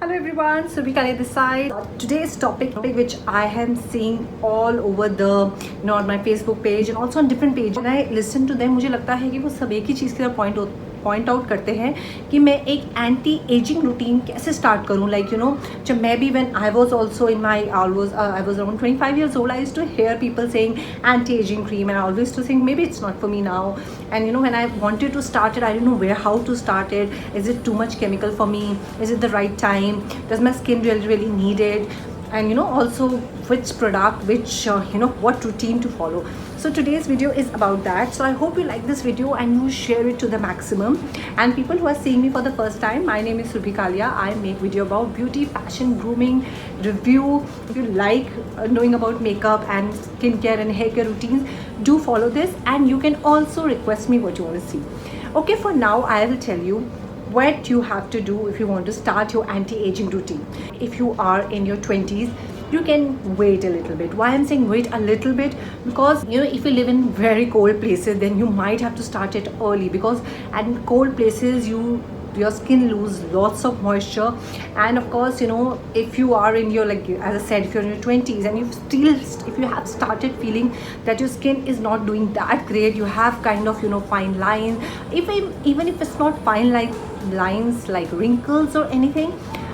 Hello everyone, Surbhi Kalia this side. Today's topic which I am seeing all over the on my Facebook page and also on different pages. When I listen to them, मुझे लगता है कि वो सब एक ही चीज़ की तरफ point out करते हैं कि मैं एक एंटी एजिंग रूटीन कैसे स्टार्ट करूँ. लाइक जब मैं भी when I was also in my I was around 25 years old, I used to hear people saying anti aging cream and I always used to think maybe it's not for me now. And when I wanted to start it, I didn't know how to start it. Is it too much chemical for me? Is it the right time? Does my skin really need it? And also which product, which what routine to follow. So today's video is about that. So I hope you like this video and you share it to the maximum. And people who are seeing me for the first time, my name is Surbhi Kalia. I make video about beauty, fashion, grooming, review. If you like knowing about makeup and skincare and hair care routines, do follow this, and you can also request me what you want to see. Okay, for now I will tell you what you have to do if you want to start your anti-aging routine. If you are in your 20s, you can wait a little bit. Why I'm saying wait a little bit? Because if you live in very cold places, then you might have to start it early, because at cold places your skin lose lots of moisture. And of course if you are in your, like as I said, if you're in your 20s and if you have started feeling that your skin is not doing that great, you have kind of fine lines, even if it's not fine lines like wrinkles or anything,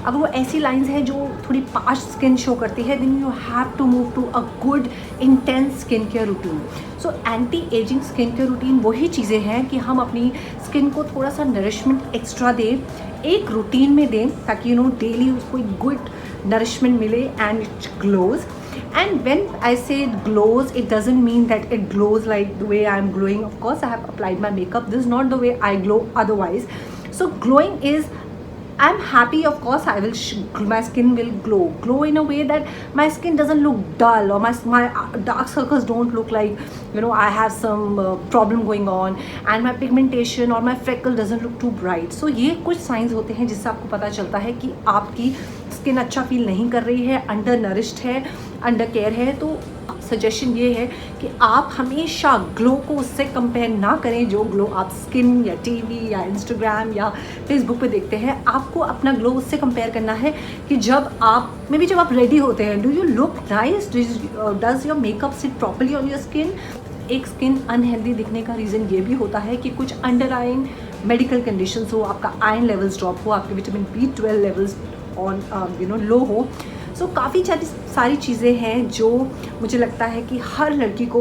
अगर वो ऐसी lines हैं जो थोड़ी past skin show करती है, then you have to move to a good intense skin care routine. So anti aging skin care routine वही चीज़ें हैं कि हम अपनी स्किन को थोड़ा सा नरिशमेंट एक्स्ट्रा दें, एक रूटीन में दें, ताकि डेली उसको एक गुड नरिशमेंट मिले and it glows. And when I say it glows, it doesn't mean that it glows like the way I'm glowing. Of course, I have applied my makeup. This is not the way I glow otherwise. So glowing is, I'm happy, of course my skin will glow in a way that my skin doesn't look dull, or my dark circles don't look like I have some problem going on, and my pigmentation or my freckle doesn't look too bright. So ये कुछ science होते हैं जिससे आपको पता चलता है कि आपकी स्किन अच्छा फील नहीं कर रही है, अंडर नरिश्ड है, अंडर केयर है. तो सजेशन ये है कि आप हमेशा ग्लो को उससे कंपेयर ना करें जो ग्लो आप स्किन या टीवी या इंस्टाग्राम या फेसबुक पे देखते हैं. आपको अपना ग्लो उससे कंपेयर करना है कि जब आप रेडी होते हैं, do you look nice, does your makeup sit properly on your skin. एक स्किन अनहेल्दी दिखने का रीज़न ये भी होता है कि कुछ अंडर आइन मेडिकल कंडीशंस हो, आपका आयरन लेवल्स ड्रॉप हो, आपके विटामिन B12 लेवल्स ऑन लो हो. सो काफ़ी सारी चीज़ें हैं जो मुझे लगता है कि हर लड़की को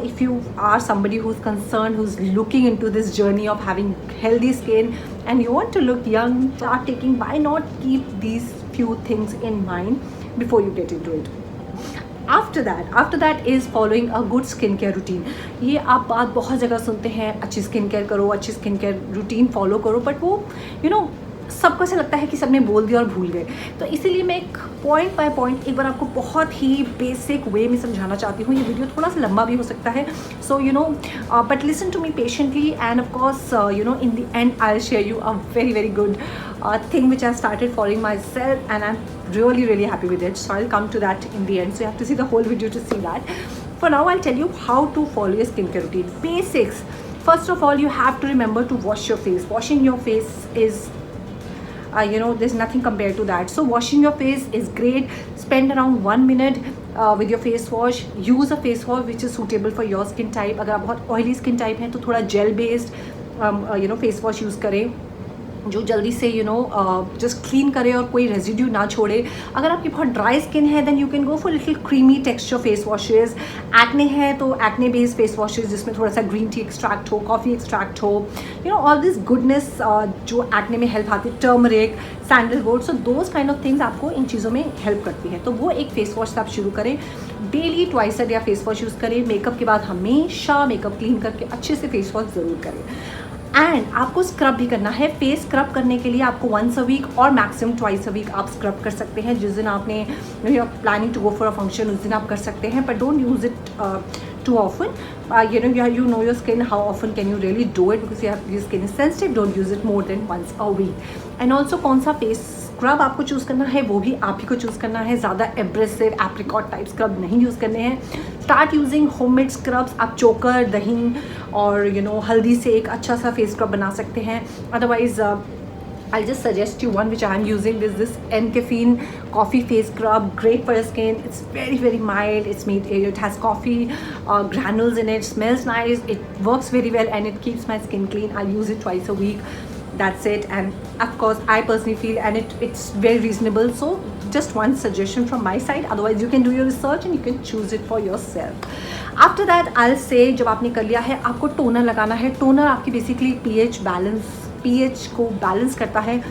if you are somebody who is concern, who is looking into this journey of having healthy skin and you want to look young, start taking, why not keep these few things in mind before you get into it. After that is following a good skincare routine. ये आप बात बहुत जगह सुनते हैं, अच्छी skin care करो, अच्छी स्किन केयर रूटीन फॉलो करो, बट वो सबको ऐसा लगता है कि सबने बोल दिया और भूल गए. तो इसीलिए मैं एक पॉइंट बाय पॉइंट एक बार आपको बहुत ही बेसिक वे में समझाना चाहती हूँ. ये वीडियो थोड़ा सा लंबा भी हो सकता है, so but listen to me patiently, and of course in the end I will share you a very very good thing which I started following myself, and I'm really happy with it. So I'll come to that in the end, so you have to see the whole video to see that. For now I'll tell you how to follow your skincare routine. Basics. First of all, you have to remember to wash your face. Washing your face is there's nothing compared to that. So washing your face is great. Spend around 1 minute with your face wash. Use a face wash which is suitable for your skin type. अगर आप बहुत oily skin type हैं तो थोड़ा gel based face wash use करें जो जल्दी से जस्ट क्लीन करे और कोई रेजिड्यू ना छोड़े. अगर आपकी बहुत ड्राई स्किन है then you can go for little creamy texture face washes. Acne है तो एक्ने बेस्ड फेस वॉशेज जिसमें थोड़ा सा ग्रीन टी एक्सट्रैक्ट हो, कॉफ़ी एक्सट्रैक्ट हो, ऑल दिस गुडनेस जो एक्ने में हेल्प आती है, turmeric, sandalwood. So those kind of things आपको इन चीज़ों में हेल्प करती है. तो वो एक फेस वॉश से आप शुरू करें. Daily twice a day face wash use करें. मेकअप के बाद हमेशा मेकअप क्लीन करके अच्छे से फेस वॉश ज़रूर करें. एंड आपको स्क्रब भी करना है. फेस स्क्रब करने के लिए आपको वंस अ वीक और मैक्सिमम ट्वाइस अ वीक आप स्क्रब कर सकते हैं. जिस दिन आपने you are planning to go for a function उस दिन आप कर सकते हैं, but don't use it too often. You know your skin, how often can you really do it, because your skin is sensitive. Don't use it more than once a week. And also कौन सा face scrub आपको choose करना है वो भी आप ही को choose करना है. ज़्यादा एब्रेसिव एप्रिकॉट टाइप स्क्रब नहीं यूज़ करने हैं. Start using homemade scrubs. आप चोकर, दही और हल्दी से एक अच्छा सा फेस स्क्रब बना सकते हैं. Otherwise I'll just suggest you one which I'm using. This Encaffeine coffee face scrub, great for your skin. It's very mild. It has coffee granules in it, smells nice, it works very well, and it keeps my skin clean. I use it twice a week. That's it. And of course I personally feel, and it's very reasonable, so just one suggestion from my side. Otherwise you can do your research and you can choose it for yourself. After that I से जब आपने कर लिया है, आपको toner लगाना है. Toner आपकी बेसिकली पीएच को बैलेंस करता है.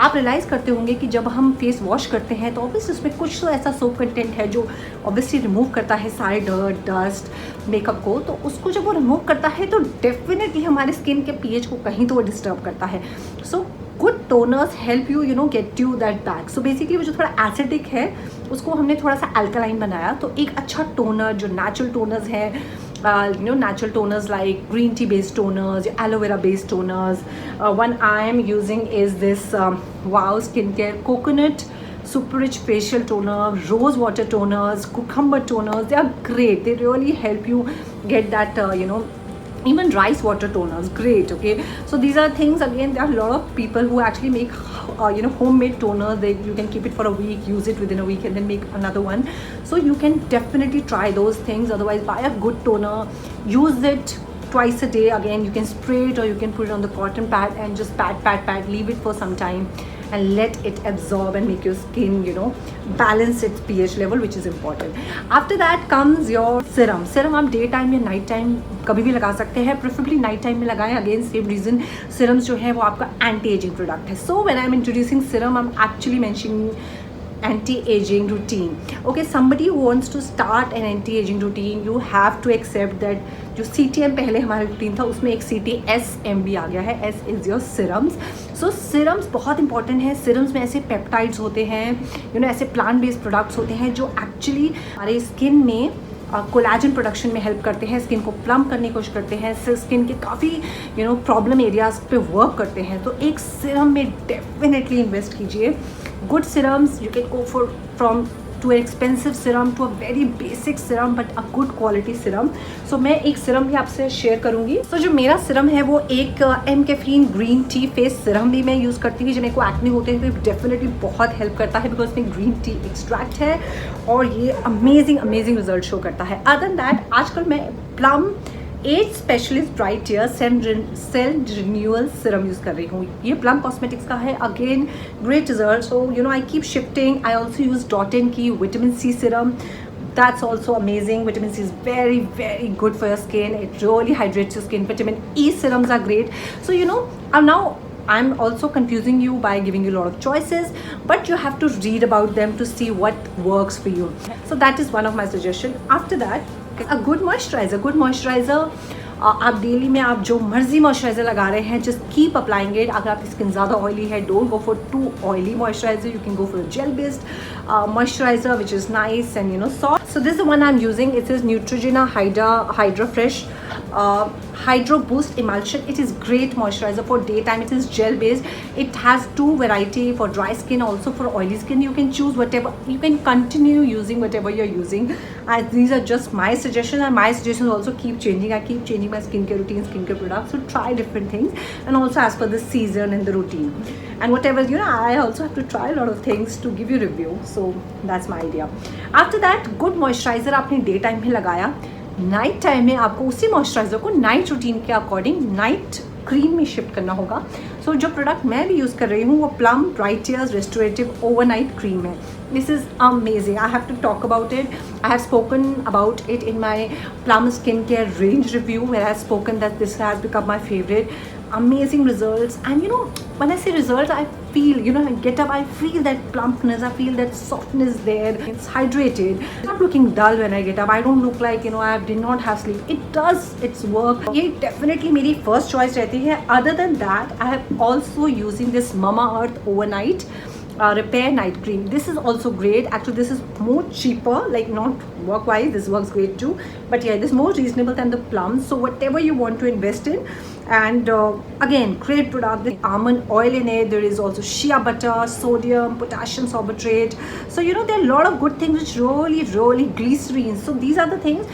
आप रियलाइज़ करते होंगे कि जब हम फेस वॉश करते हैं तो ऑब्वियसली उसमें कुछ तो ऐसा सोप कंटेंट है जो ऑब्वियसली रिमूव करता है सारे डर्ट डस्ट मेकअप को. तो उसको जब वो रिमूव करता है तो डेफिनेटली हमारे स्किन के पीएच को कहीं तो वो डिस्टर्ब करता है. So good toners help you get you that back. So basically वो जो थोड़ा एसिडिक है उसको हमने थोड़ा सा अल्कलाइन बनाया. तो एक अच्छा टोनर जो नेचुरल टोनर्स है, natural toners like green tea based toners, aloe vera based toners. One I am using is this Wow Skincare Coconut Super Rich Facial Toner, Rose Water Toners, Cucumber Toners. They are great. They really help you get that even rice water toners, great. Okay, so these are things, again there are a lot of people who actually make homemade toner. You can keep it for a week, use it within a week, and then make another one. So you can definitely try those things. Otherwise, buy a good toner, use it twice a day. Again, you can spray it or you can put it on the cotton pad and just pat, leave it for some time and let it absorb and make your skin balance its pH level, which is important. After that comes your serum. आप day time या night time कभी भी लगा सकते हैं, preferably night time में लगाएं. Again same reason, serums जो है वो आपका एंटी एजिंग प्रोडक्ट है. So when I am introducing serum, I am actually mentioning anti-aging routine. Okay, somebody who wants to start an anti-aging routine, you have to accept that जो CTM पहले हमारा routine था उसमें एक CTSM भी आ गया है. S is your serums. So serums बहुत इंपॉर्टेंट है. serums में ऐसे पेप्टाइड्स होते हैं, ऐसे प्लांट बेस्ड प्रोडक्ट्स होते हैं जो एक्चुअली हमारे स्किन में कोलाजन प्रोडक्शन में हेल्प करते हैं, स्किन को प्लम करने की कोशिश करते हैं, स्किन के काफ़ी प्रॉब्लम एरियाज पे वर्क करते हैं. तो एक सीरम में डेफिनेटली इन्वेस्ट कीजिए. Good serums you can go from to expensive serum to a very basic serum but a good quality serum. So मैं एक सीरम भी आपसे शेयर करूंगी. सो जो मेरा सीरम है वो एक एनकैफीन ग्रीन टी फेस सीरम भी मैं यूज़ करती हूँ. जब मेरे को एक्ने होते हैं तो डेफिनेटली बहुत हेल्प करता है बिकॉज इसमें ग्रीन टी एक्सट्रैक्ट है और ये अमेजिंग रिजल्ट शो करता है. अदर देन दैट आजकल मैं plum age specialist bright year cell renewal serum use कर रही हूँ. ये प्लम कॉस्मेटिक्स का है. Again great result. So I keep shifting. I also use dot and key vitamin C serum. That's also amazing. Vitamin C is very good for your skin. It really hydrates your skin. Vitamin E serums are great. So now I'm also confusing you by giving you a lot of choices, but you have to read about them to see what works for you. So that is one of my suggestions. After that, a good moisturizer. आप daily में आप जो मर्जी moisturiser लगा रहे हैं, just keep applying it. अगर आपकी स्किन ज़्यादा ऑयली है, don't go for too oily moisturiser. You can go for gel based moisturiser which is nice and soft. So this the one I am using. It is Neutrogena hydra fresh Hydro Boost Emulsion. It is great moisturizer for daytime. It is gel based. It has 2 variety for dry skin, also for oily skin. You can choose whatever. You can continue using whatever you're using. These are just my suggestions, and my suggestions also keep changing. I keep changing my skincare routine, skincare products. So try different things, and also as per the season and the routine. And whatever, I also have to try a lot of things to give you review. So that's my idea. After that, good moisturizer आपने day time में लगाया. Night time में आपको उसी moisturiser को night routine के according night cream में shift करना होगा. सो जो प्रोडक्ट मैं भी यूज़ कर रही हूँ वो plum bright years restorative overnight cream है. This is amazing. I have to talk about it. I have spoken about it in my plum skin care range review where I have spoken that this has become my favourite. Amazing results, and when I say results, I feel, I get up, I feel that plumpness, I feel that softness there. It's hydrated. I'm not looking dull when I get up. I don't look like I did not have sleep. It does its work. ये definitely मेरी first choice रहती है. Other than that, I have also using this Mamaearth overnight repair night cream. This is also great. Actually, this is more cheaper, like not work wise, this works great too, but yeah, this is more reasonable than the plum. So whatever you want to invest in, and again, great product. There's almond oil in it. There is also shea butter, sodium, potassium sorbitate. So there are a lot of good things which really glycerine. So these are the things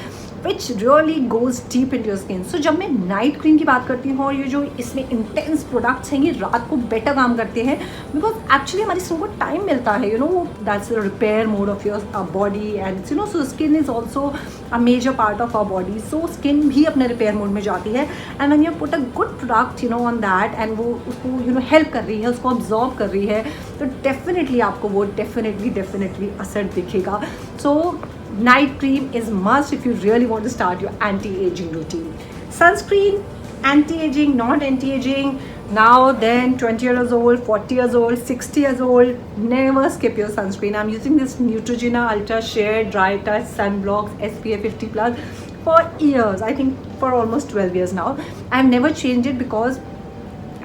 which really goes deep in your skin. So जब मैं night cream की बात करती हूँ और ये जो इसमें इंटेंस प्रोडक्ट्स हैं ये रात को बेटर काम करते हैं, बिकॉज एक्चुअली हमारी स्किन को टाइम मिलता है, you know, that's the repair mode of your body. And you know, so skin is also a major part of our body. So skin भी अपने रिपेयर मोड में जाती है. And when you put a good product, you know, on that, and वो उसको, you know, help कर रही है, उसको ऑब्जॉर्व कर रही है, तो डेफिनेटली आपको वो डेफिनेटली असर दिखेगा. सो night cream is must if you really want to start your anti-aging routine. Sunscreen, anti-aging, not anti-aging, now then, 20 years old, 40 years old, 60 years old, never skip your sunscreen. I'm using this Neutrogena Ultra Sheer Dry Touch Sunblocks SPF 50 plus for years. I think for almost 12 years now. I've never changed it because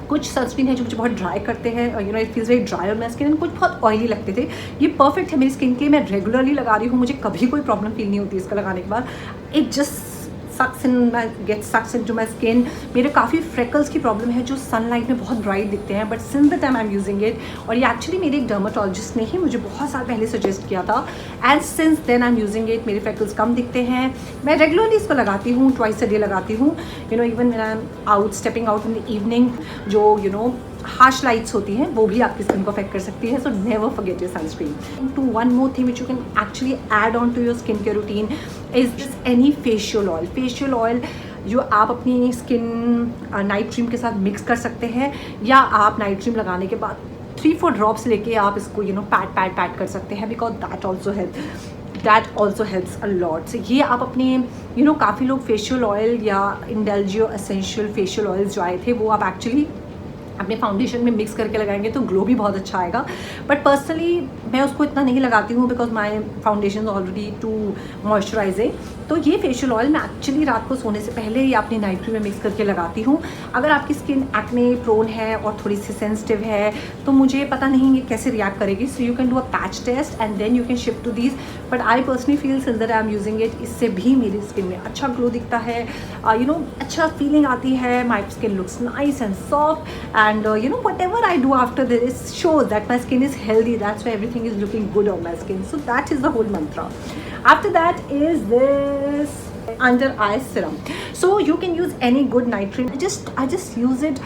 कुछ sunscreen है जो मुझे बहुत dry करते हैं, you know, it feels very dry on my skin, कुछ बहुत oily लगते थे. ये परफेक्ट है मेरी स्किन के लिए, मैं रेगुलरली लगा रही हूँ, मुझे कभी कोई प्रॉब्लम फील नहीं होती इसका लगाने के बाद. It just sucks into my skin. मेरे काफ़ी फ्रेकल्स की प्रॉब्लम है जो सनलाइट में बहुत ब्राइट दिखते हैं, but since the time I am using it, और ये एक्चुअली मेरे एक डर्माटोलॉजिस्ट ने ही मुझे बहुत साल पहले सजेस्ट किया था, and since then I am using it. मेरे फ्रेकल्स कम दिखते हैं. मैं रेगुलरली इसको लगाती हूँ, ट्वाइस अ डे लगाती हूँ, you know, even when I am out stepping out in the evening. जो यू नो हार्श लाइट्स होती हैं वो भी आपकी स्किन को अफेक्ट कर सकती है. So never forget your sunscreen. Two one more thing which you can actually add on to your skin care routine is this any facial oil. Facial oil जो आप अपनी स्किन नाइट क्रीम के साथ mix कर सकते हैं, या आप नाइट क्रीम लगाने के बाद 3-4 ड्रॉप्स लेके आप इसको, यू नो, पैट कर सकते हैं, because that also helps a lot. से ये आप अपने, यू नो, काफ़ी लोग फेशियल ऑयल या इंडल्जियो एसेंशियल फेशियल ऑयल्स जो आए थे वो आप एक्चुअली अपने फाउंडेशन में मिक्स करके लगाएंगे तो ग्लो भी बहुत अच्छा आएगा. बट पर्सनली मैं उसको इतना नहीं लगाती हूँ because my foundation already too moisturising. तो ये फेशियल ऑयल मैं एक्चुअली रात को सोने से पहले ही अपनी नाइट क्रीम में मिक्स करके लगाती हूँ. अगर आपकी स्किन एक्ने प्रोन है और थोड़ी सी सेंसिटिव है तो मुझे पता नहीं ये कैसे रिएक्ट करेगी. So you can do a patch test and then you can shift to these. But I personally feel since that I am using it, इससे भी मेरी स्किन में अच्छा ग्लो दिखता है, यू नो, अच्छा फीलिंग आती है. My skin looks nice and soft, and you know, whatever I do after this shows that my skin is healthy. That's why everything is looking good on my skin. So that is the whole mantra. After that is this under eye serum. So you can use any good night cream. I just use it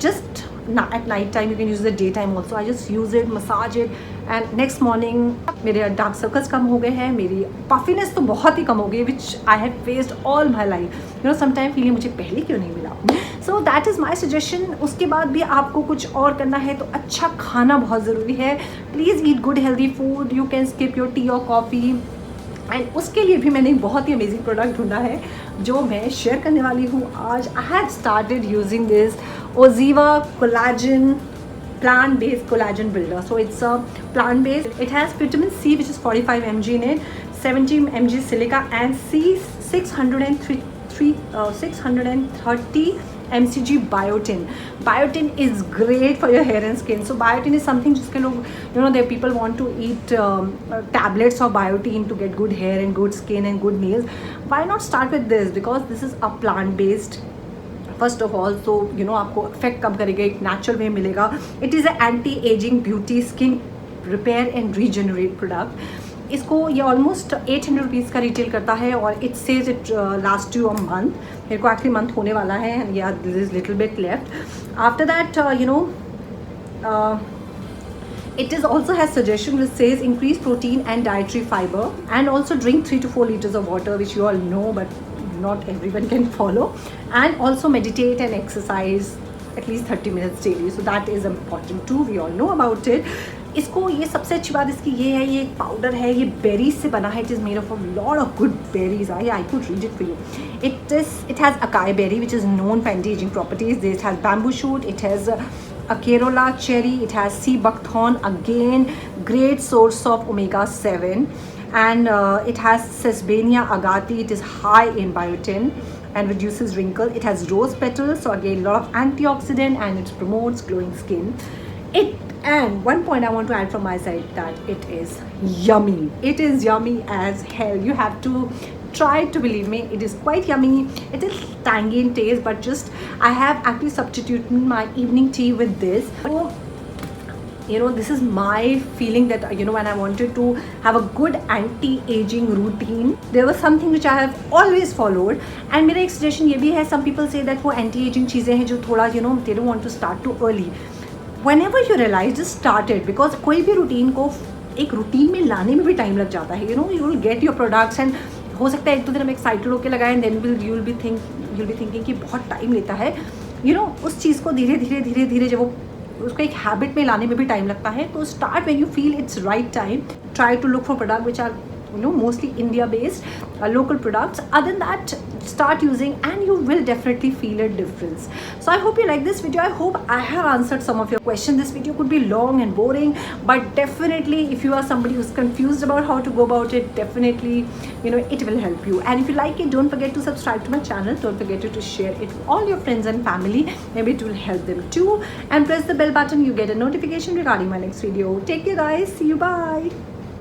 just at night time. You can use it daytime also. I just use it, massage it, and next morning मेरे dark circles कम हो गए हैं, मेरी puffiness तो बहुत ही कम हो गई, which I have faced all my life. You know, sometime feeling मुझे पहले क्यों नहीं मिला. So that is my suggestion. उसके बाद भी आपको कुछ और करना है तो अच्छा खाना बहुत ज़रूरी है. Please eat good healthy food. You can skip your T और कॉफ़ी. एंड उसके लिए भी मैंने बहुत ही अमेजिंग प्रोडक्ट ढूंढा है जो मैं शेयर करने वाली हूँ आज. I had started using this Oziva collagen plant-based collagen builder. So it's a plant-based. It has vitamin C, which is 45 mg in it, 70 mg silica, and 630 mcg biotin. Biotin is great for your hair and skin. So biotin is something जिसके लोग, you know, there people want to eat tablets of biotin to get good hair and good skin and good nails. Why not start with this? Because this is a plant-based. First of all तो you know आपको effect कम करेगा, एक natural way मिलेगा. It is a anti ageing beauty skin repair and regenerate product. इसको ये almost 800 rupees का retail करता है और it says it last you a month. मेरे को आखिरी मंथ होने वाला है एंड या this is little bit left. After that you know it is also has suggestion which says increase protein and dietary fiber, and also drink 3 to 4 liters of water, which you all know but not everyone can follow, and also meditate and exercise at least 30 minutes daily. So that is important too. We all know about it. इसको ये सबसे अच्छी बात इसकी ये है, ये एक पाउडर है, ये बेरीज से बना है. It is made of a lot of good berries. I could read it for you. It has acai berry, which is known for anti-aging properties. It has bamboo shoot. It has Acerola cherry. It has sea buckthorn, again great source of omega-7, and it has Sesbania agati. It is high in biotin and reduces wrinkle. It has rose petals, so again lot of antioxidant, and it promotes glowing skin. And one point I want to add from my side, that it is yummy. It is yummy as hell. You have to try to believe me. It is quite yummy. It is tangy in taste, but just I have actually substituted my evening tea with this. So this is my feeling that when I wanted to have a good anti-aging routine, there was something which I have always followed. And मेरा एक suggestion ये भी है, some people say that वो anti-aging चीज़ें हैं जो थोड़ा they don't want to start too early. Whenever you realize, just start it, because कोई भी routine को एक routine में लाने में भी time लग जाता है. You will get your products and हो सकता है एक दो दिन हम एक्साइटेड होकर लगाएं, and then you'll be thinking कि बहुत टाइम लेता है. उस चीज़ को धीरे धीरे जब वो उसको एक हैबिट में लाने में भी टाइम लगता है. तो start when you feel it's right time. Try to look for product which are mostly India based, local products. Other than that, start using and you will definitely feel a difference. So I hope you like this video. I hope I have answered some of your questions. This video could be long and boring, but definitely if you are somebody who's confused about how to go about it, definitely it will help you. And if you like it, don't forget to subscribe to my channel. Don't forget to share it with all your friends and family. Maybe it will help them too. And press the bell button, you get a notification regarding my next video. Take care guys, see you, bye.